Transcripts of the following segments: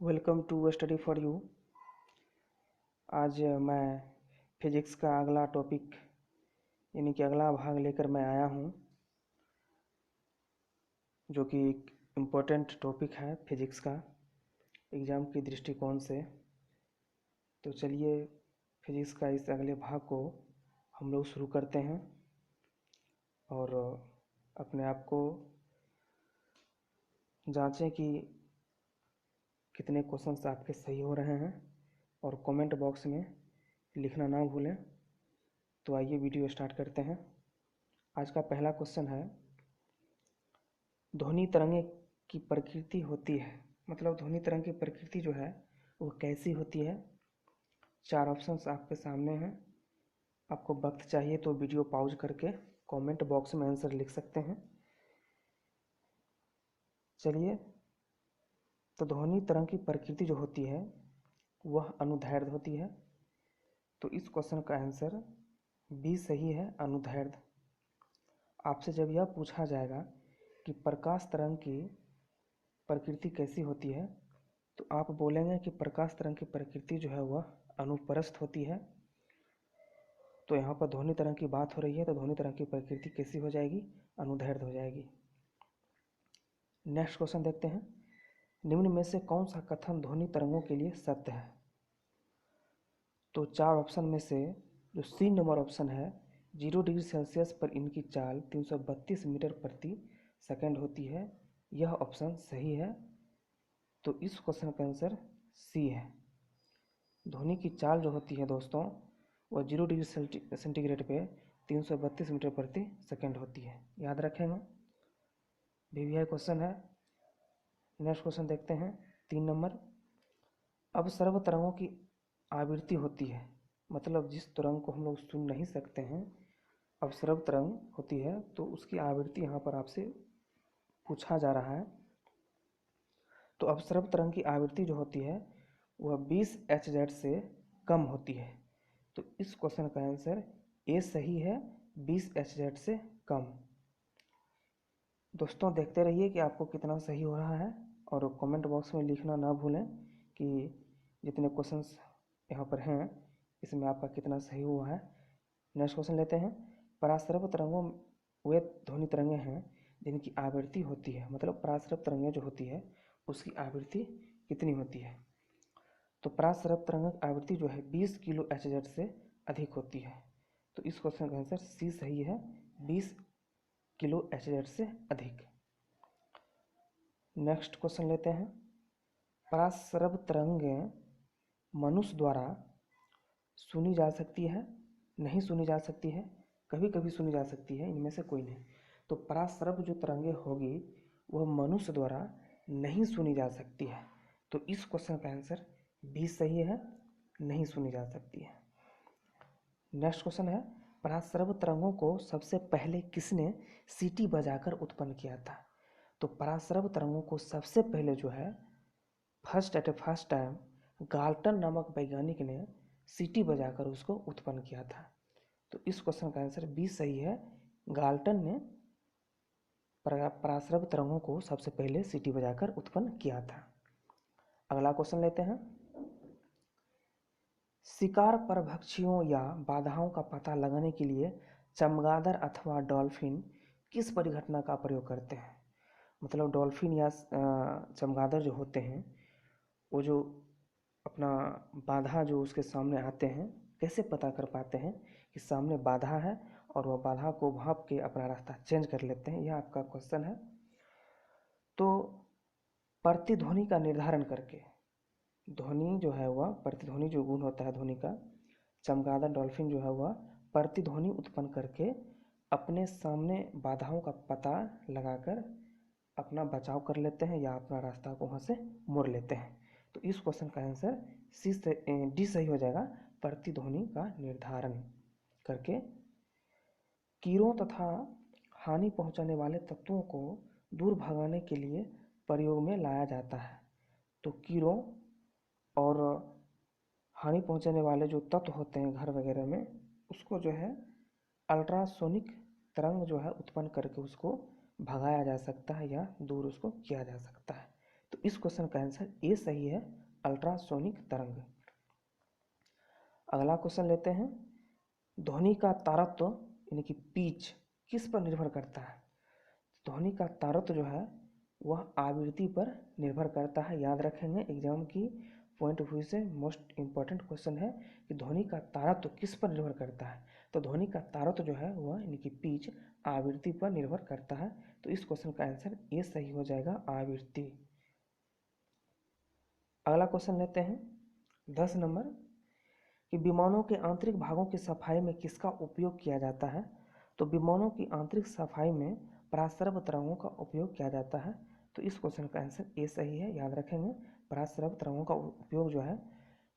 Welcome to study for you. आज मैं physics का अगला टॉपिक यानी कि अगला भाग लेकर मैं आया हूँ, जो कि एक इम्पोर्टेंट टॉपिक है फिजिक्स का एग्ज़ाम की दृष्टिकोण से। तो चलिए फिजिक्स का इस अगले भाग को हम लोग शुरू करते हैं और अपने आप को जांचें कि कितने क्वेश्चंस आपके सही हो रहे हैं और कमेंट बॉक्स में लिखना ना भूलें। तो आइए वीडियो स्टार्ट करते हैं। आज का पहला क्वेश्चन है, ध्वनि तरंगे की प्रकृति होती है, मतलब ध्वनि तरंग की प्रकृति जो है वो कैसी होती है। 4 ऑप्शंस आपके सामने हैं। आपको वक्त चाहिए तो वीडियो पॉज करके कमेंट बॉक्स में आंसर लिख सकते हैं। चलिए, तो ध्वनि तरंग की प्रकृति जो होती है वह अनुदैर्ध्य होती है। तो इस क्वेश्चन का आंसर बी सही है, अनुदैर्ध्य। आपसे जब यह पूछा जाएगा कि प्रकाश तरंग की प्रकृति कैसी होती है, तो आप बोलेंगे कि प्रकाश तरंग की प्रकृति जो है वह अनुप्रस्थ होती है। तो यहाँ पर ध्वनि तरंग की बात हो रही है, तो ध्वनि तरंग की प्रकृति कैसी हो जाएगी, अनुदैर्ध्य हो जाएगी। नेक्स्ट क्वेश्चन देखते हैं, निम्न में से कौन सा कथन ध्वनि तरंगों के लिए सत्य है। तो 4 ऑप्शन में से जो सी नंबर ऑप्शन है, 0 डिग्री सेल्सियस पर इनकी चाल 332 मीटर प्रति सेकंड होती है, यह ऑप्शन सही है। तो इस क्वेश्चन का आंसर सी है। ध्वनि की चाल जो होती है दोस्तों, वह 0 डिग्री सेंटीग्रेड पे 332 मीटर प्रति सेकंड होती है, याद रखेंगे। वीवीआई क्वेश्चन है। नेक्स्ट क्वेश्चन देखते हैं, 3 नंबर। अब सर्व तरंगों की आवृत्ति होती है, मतलब जिस तरंग को हम लोग सुन नहीं सकते हैं, अब सर्व तरंग होती है, तो उसकी आवृत्ति यहाँ पर आपसे पूछा जा रहा है। तो अब सर्व तरंग की आवृत्ति जो होती है वह 20 Hz से कम होती है। तो इस क्वेश्चन का आंसर ए सही है, 20 Hz से कम। दोस्तों देखते रहिए कि आपको कितना सही हो रहा है और कमेंट बॉक्स में लिखना ना भूलें कि जितने क्वेश्चंस यहाँ पर हैं इसमें आपका कितना सही हुआ है। नेक्स्ट क्वेश्चन लेते हैं, पराश्रव तरंगों वे ध्वनि तरंगें हैं जिनकी आवृत्ति होती है, मतलब पराश्रव तरंगें जो होती है उसकी आवृत्ति कितनी होती है। तो पराश्रव तरंग आवृत्ति जो है 20 किलो Hz से अधिक होती है। तो इस क्वेश्चन का आंसर सी सही है, 20 किलो Hz से अधिक। नेक्स्ट क्वेश्चन लेते हैं, पराश्रव तरंगें मनुष्य द्वारा सुनी जा सकती है, नहीं सुनी जा सकती है, कभी कभी सुनी जा सकती है, इनमें से कोई नहीं। तो पराश्रव जो तरंगें होगी वह मनुष्य द्वारा नहीं सुनी जा सकती है। तो इस क्वेश्चन का आंसर बी सही है, नहीं सुनी जा सकती है। नेक्स्ट क्वेश्चन है, पराश्रव तरंगों को सबसे पहले किसने सीटी बजाकर उत्पन्न किया था। तो पराश्रव तरंगों को सबसे पहले जो है फर्स्ट टाइम गाल्टन नामक वैज्ञानिक ने सीटी बजाकर उसको उत्पन्न किया था। तो इस क्वेश्चन का आंसर बी सही है, गाल्टन ने पराश्रव तरंगों को सबसे पहले सीटी बजाकर उत्पन्न किया था। अगला क्वेश्चन लेते हैं, शिकार परभक्षियों या बाधाओं का पता लगाने के लिए चमगादड़ अथवा डॉल्फिन किस परिघटना का प्रयोग करते हैं। मतलब डॉल्फिन या चमगादड़ जो होते हैं वो जो अपना बाधा जो उसके सामने आते हैं, कैसे पता कर पाते हैं कि सामने बाधा है और वह बाधा को भांप के अपना रास्ता चेंज कर लेते हैं, यह आपका क्वेश्चन है। तो प्रतिध्वनि का निर्धारण करके, ध्वनि जो है वह प्रतिध्वनि जो गुण होता है ध्वनि का, चमगादड़ डॉल्फिन जो है वह प्रतिध्वनि उत्पन्न करके अपने सामने बाधाओं का पता लगाकर अपना बचाव कर लेते हैं या अपना रास्ता को वहाँ से मोड़ लेते हैं। तो इस क्वेश्चन का आंसर डी सही हो जाएगा, प्रतिध्वनि का निर्धारण करके। कीड़ों तथा हानि पहुंचाने वाले तत्वों को दूर भगाने के लिए प्रयोग में लाया जाता है। तो कीड़ों और हानि पहुंचाने वाले जो तत्व होते हैं घर वगैरह में, उसको जो है अल्ट्रासोनिक तरंग जो है उत्पन्न करके उसको भगाया जा सकता है या दूर उसको किया जा सकता है। तो इस क्वेश्चन का आंसर ए सही है, अल्ट्रासोनिक तरंग। अगला क्वेश्चन लेते हैं, ध्वनि का तारत्व यानी कि पिच किस पर निर्भर करता है? ध्वनि का तारत्व जो है वह आवृत्ति पर निर्भर करता है। याद रखेंगे, एग्जाम की पॉइंट ऑफ व्यू से मोस्ट इम्पॉर्टेंट क्वेश्चन है कि ध्वनि का तारत्व किस पर निर्भर करता है। तो ध्वनि का तारत्व जो है वह यानी कि पिच आवृत्ति पर निर्भर करता है। तो इस क्वेश्चन का आंसर ए सही हो जाएगा, आवृत्ति। अगला क्वेश्चन लेते हैं 10 नंबर, कि विमानों के आंतरिक भागों की सफाई में किसका उपयोग किया जाता है? तो विमानों की आंतरिक सफाई में पराश्रव तरंगों का उपयोग किया जाता है। तो इस क्वेश्चन का आंसर ए सही है। याद रखेंगे, पराश्रव तरंगों का उपयोग जो है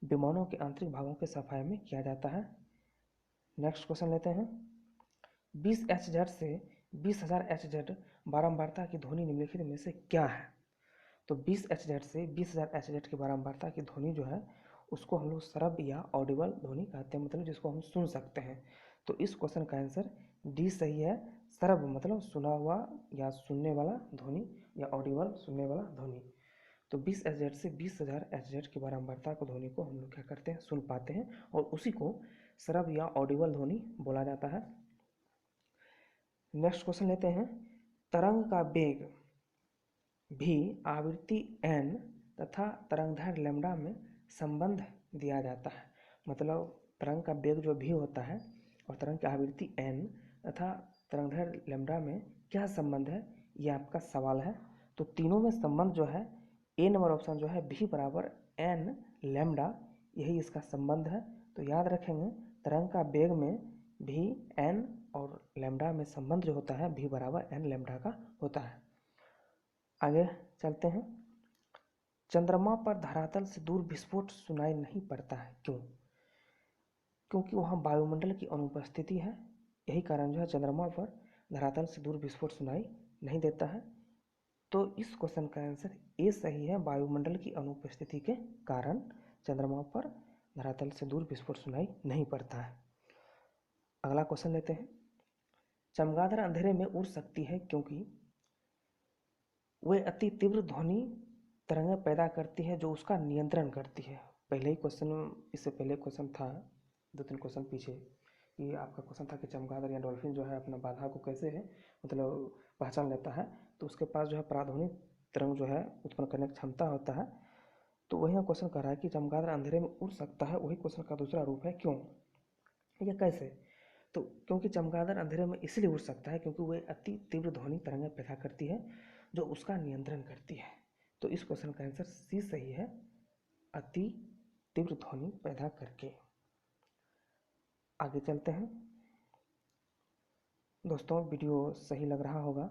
विमानों के आंतरिक भागों की सफाई में किया जाता है। नेक्स्ट क्वेश्चन लेते हैं, 20 Hz से 20,000 Hz बारंबारता की ध्वनि निम्नलिखित में से क्या है? तो 20 Hz से 20,000 Hz की बारंबारता की ध्वनि जो है उसको हम लोग श्रव्य या ऑडिबल ध्वनि कहते हैं, मतलब जिसको हम सुन सकते हैं। तो इस क्वेश्चन का आंसर डी सही है, श्रव्य मतलब सुना हुआ या सुनने वाला ध्वनि या ऑडिबल सुनने वाला ध्वनि। तो 20 Hz से 20,000 Hz की बारंबारता को ध्वनि को हम लोग क्या करते हैं, सुन पाते हैं, और उसी को श्रव्य या ऑडिबल ध्वनि बोला जाता है। नेक्स्ट क्वेश्चन लेते हैं, तरंग का वेग भी आवृत्ति n तथा तरंगदैर्घ्य लैम्ब्डा में संबंध दिया जाता है। मतलब तरंग का वेग जो भी होता है और तरंग की आवृत्ति n तथा तरंगदैर्घ्य लैम्ब्डा में क्या संबंध है, ये आपका सवाल है। तो तीनों में संबंध जो है, ए नंबर ऑप्शन जो है भी बराबर n लैम्ब्डा, यही इसका संबंध है। तो याद रखेंगे, तरंग का वेग में भी n और लैम्ब्डा में संबंध जो होता है भी बराबर n लैम्ब्डा का होता है। आगे चलते हैं, चंद्रमा पर धरातल से दूर विस्फोट सुनाई नहीं पड़ता है, क्यों? क्योंकि वहाँ वायुमंडल की अनुपस्थिति है। यही कारण जो है चंद्रमा पर धरातल से दूर विस्फोट सुनाई नहीं देता है। तो इस क्वेश्चन का आंसर ए सही है, वायुमंडल की अनुपस्थिति के कारण चंद्रमा पर धरातल से दूर विस्फोट सुनाई नहीं पड़ता है। अगला क्वेश्चन लेते हैं, चमगादड़ अंधेरे में उड़ सकती है क्योंकि वे अति तीव्र ध्वनि तरंगें पैदा करती है जो उसका नियंत्रण करती है। पहले ही क्वेश्चन, इससे पहले क्वेश्चन था 2-3 क्वेश्चन पीछे, कि आपका क्वेश्चन था कि चमगादड़ या डॉल्फिन जो है अपना बाधा को कैसे है मतलब पहचान लेता है। तो उसके पास जो है पराध्वनिक तरंग जो है उत्पन्न करने की क्षमता होता है। तो वही क्वेश्चन कर रहा है कि चमगादड़ अंधेरे में उड़ सकता है, वही क्वेश्चन का दूसरा रूप है, क्यों या कैसे? तो क्योंकि चमगादड़ अंधेरे में इसलिए उड़ सकता है क्योंकि वह अति तीव्र ध्वनि तरंगें पैदा करती है जो उसका नियंत्रण करती है। तो इस क्वेश्चन का आंसर सी सही है, अति तीव्र ध्वनि पैदा करके। आगे चलते हैं दोस्तों, वीडियो सही लग रहा होगा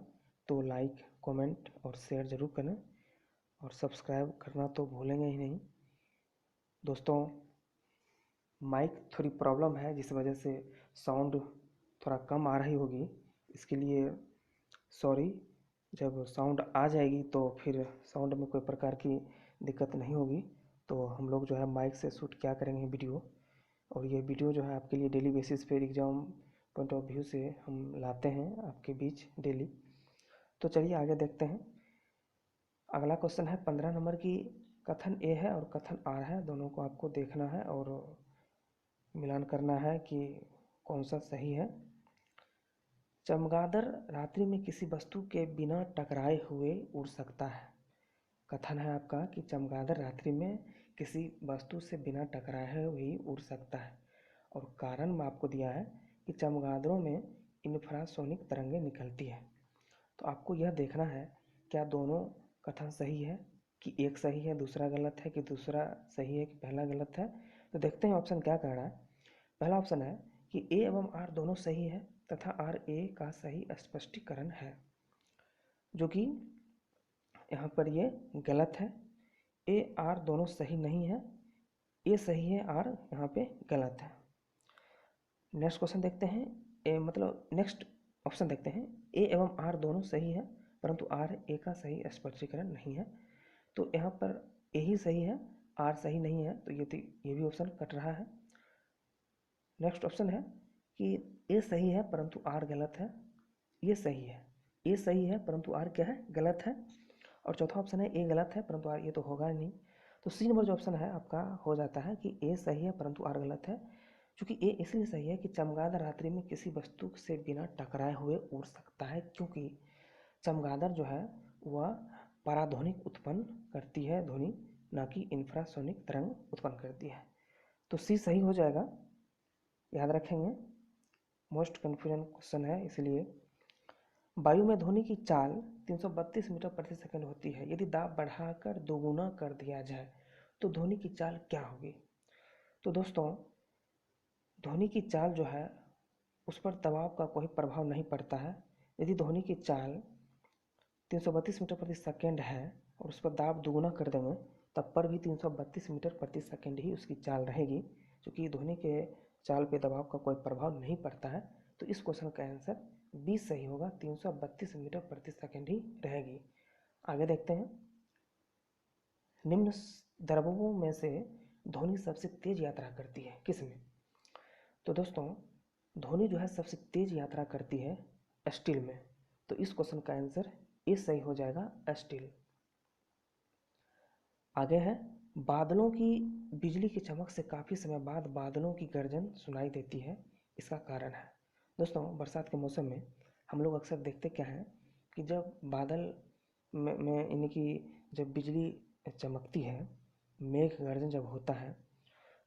तो लाइक, कमेंट और शेयर जरूर करें, और सब्सक्राइब करना तो भूलेंगे ही नहीं। दोस्तों, माइक थोड़ी प्रॉब्लम है जिस वजह से साउंड थोड़ा कम आ रही होगी, इसके लिए सॉरी। जब साउंड आ जाएगी तो फिर साउंड में कोई प्रकार की दिक्कत नहीं होगी। तो हम लोग जो है माइक से शूट क्या करेंगे वीडियो, और ये वीडियो जो है आपके लिए डेली बेसिस पे एग्ज़ाम पॉइंट ऑफ व्यू से हम लाते हैं आपके बीच डेली। तो चलिए आगे देखते हैं। अगला क्वेश्चन है 15 नंबर की, कथन ए है और कथन आर है, दोनों को आपको देखना है और मिलान करना है कि कौन सा सही है। चमगादड़ रात्रि में किसी वस्तु के बिना टकराए हुए उड़ सकता है। कथन है आपका कि चमगादड़ रात्रि में किसी वस्तु से बिना टकराए हुए ही उड़ सकता है, और कारण में आपको दिया है कि चमगादड़ों में इंफ्रासोनिक तरंगें निकलती है। तो आपको यह देखना है क्या दोनों कथन सही है, कि एक सही है दूसरा गलत है, कि दूसरा सही है कि पहला गलत है। तो देखते हैं ऑप्शन क्या कह रहा है। पहला ऑप्शन है कि ए एवं आर दोनों सही है तथा आर ए का सही स्पष्टीकरण है, जो कि यहाँ पर ये गलत है। ए आर दोनों सही नहीं है, ए सही है, आर यहाँ पे गलत है। नेक्स्ट क्वेश्चन देखते हैं, नेक्स्ट ऑप्शन देखते हैं, ए एवं आर दोनों सही है परंतु आर ए का सही स्पष्टीकरण नहीं है। तो यहाँ पर ए ही सही है, आर सही नहीं है, तो ये भी ऑप्शन कट रहा है। नेक्स्ट ऑप्शन है कि ए सही है परंतु आर गलत है, ये सही है, ए सही है परंतु आर क्या है, गलत है। और चौथा ऑप्शन है ए गलत है परंतु आर ये तो होगा नहीं। तो सी नंबर जो ऑप्शन है आपका हो जाता है कि ए सही है परंतु आर गलत है। क्योंकि ए इसलिए सही है कि चमगादड़ रात्रि में किसी वस्तु से बिना टकराए हुए उड़ सकता है, क्योंकि चमगादड़ जो है वह पराध्वनिक उत्पन्न करती है ध्वनि, ना कि इंफ्रासोनिक तरंग उत्पन्न करती है। तो सी सही हो जाएगा, याद रखेंगे, मोस्ट कन्फ्यूजन क्वेश्चन है इसलिए। वायु में ध्वनि की चाल 332 मीटर प्रति सेकंड होती है। यदि दाब बढ़ाकर दोगुना कर दिया जाए तो ध्वनि की चाल क्या होगी? तो दोस्तों, ध्वनि की चाल जो है उस पर दबाव का कोई प्रभाव नहीं पड़ता है। यदि ध्वनि की चाल 332 मीटर प्रति सेकंड है और उस पर दाब दोगुना कर देंगे तब पर भी 332 मीटर प्रति सेकंड ही उसकी चाल रहेगी, क्योंकि ध्वनि के चाल पे दबाव का कोई प्रभाव नहीं पड़ता है। तो इस क्वेश्चन का आंसर बी सही होगा, 332 मीटर प्रति सेकंड ही रहेगी। आगे देखते हैं, निम्न द्रवों में से ध्वनि सबसे तेज यात्रा करती है किसमें? तो दोस्तों, ध्वनि जो है सबसे तेज यात्रा करती है स्टील में। तो इस क्वेश्चन का आंसर ए सही हो जाएगा, स्टील। आगे है, बादलों की बिजली की चमक से काफ़ी समय बाद बादलों की गर्जन सुनाई देती है, इसका कारण है। दोस्तों, बरसात के मौसम में हम लोग अक्सर देखते क्या हैं कि जब बादल में यानी कि जब बिजली चमकती है, मेघ गर्जन जब होता है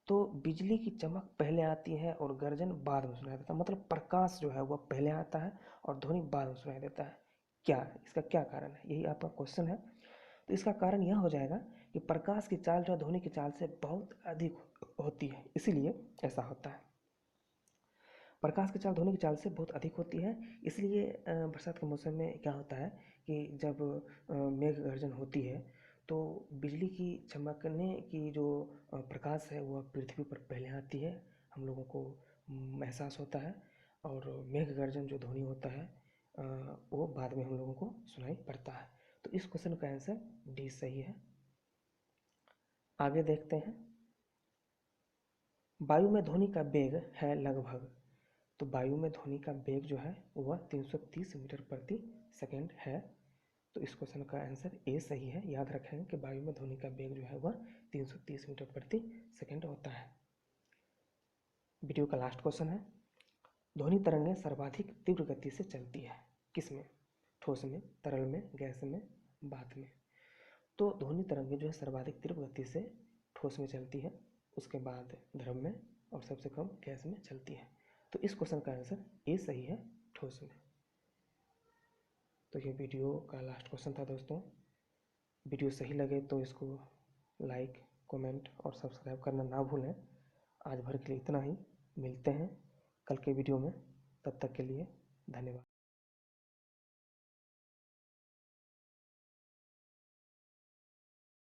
तो बिजली की चमक पहले आती है और गर्जन बाद में सुनाई देता है। मतलब प्रकाश जो है वह पहले आता है और ध्वनि बाद में सुनाई देता है। क्या इसका क्या कारण है, यही आपका क्वेश्चन है। तो इसका कारण यह हो जाएगा कि प्रकाश की चाल जो ध्वनि की चाल से बहुत अधिक होती है, इसीलिए ऐसा होता है। प्रकाश की चाल ध्वनि की चाल से बहुत अधिक होती है, इसलिए बरसात के मौसम में क्या होता है कि जब मेघ गर्जन होती है तो बिजली की चमकने की जो प्रकाश है वह पृथ्वी पर पहले आती है, हम लोगों को एहसास होता है, और मेघ गर्जन जो ध्वनि होता है वो बाद में हम लोगों को सुनाई पड़ता है। तो इस क्वेश्चन का आंसर डी सही है। आगे देखते हैं, वायु में ध्वनि का वेग है लगभग। तो वायु में ध्वनि का वेग जो है वह 330 मीटर प्रति सेकंड है। तो इस क्वेश्चन का आंसर ए सही है। याद रखें कि वायु में ध्वनि का वेग जो है वह 330 मीटर प्रति सेकंड होता है। वीडियो का लास्ट क्वेश्चन है, ध्वनि तरंगें सर्वाधिक तीव्र गति से चलती है किसमें? ठोस में, तरल में, गैस में, वात में। तो ध्वनि तरंगें जो है सर्वाधिक तीव्र गति से ठोस में चलती है, उसके बाद द्रव में, और सबसे कम गैस में चलती है। तो इस क्वेश्चन का आंसर ए सही है, ठोस में। तो ये वीडियो का लास्ट क्वेश्चन था दोस्तों। वीडियो सही लगे तो इसको लाइक, कमेंट और सब्सक्राइब करना ना भूलें। आज भर के लिए इतना ही, मिलते हैं कल के वीडियो में, तब तक के लिए धन्यवाद।